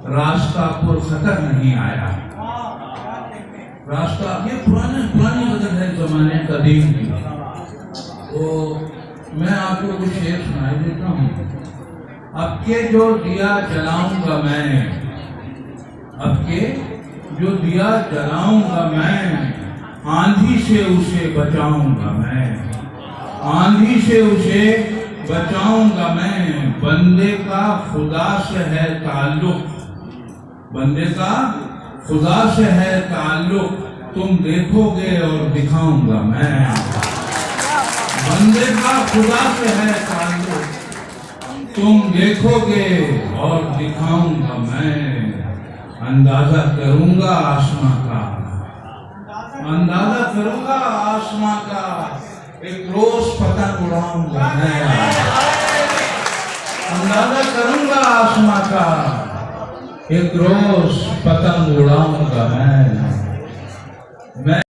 راستہ پر خطر نہیں آیا. راستہ یہ پرانی غزل ہے زمانے قدیم کی. تو میں آپ کو کچھ شعر سنا دیتا ہوں. اب کے جو دیا جلاؤں گا میں، اب کے جو دیا جلاؤں گا میں، آندھی سے اسے بچاؤں گا میں، آندھی سے اسے بچاؤں گا میں. بندے کا خدا سے ہے تعلق، بندے کا خدا سے ہے تعلق، تم دیکھو گے اور دکھاؤں گا میں. بندے کا خدا سے ہے تعلق، تم دیکھو گے اور دکھاؤں گا میں. اندازہ کروں گا آسماں کا، اندازہ کروں گا آسماں کا، ایک روز پتنگ اڑاؤں گا میں. اندازہ کروں گا آسماں کا، ایک روز پتنگ اڑاؤں گا میں.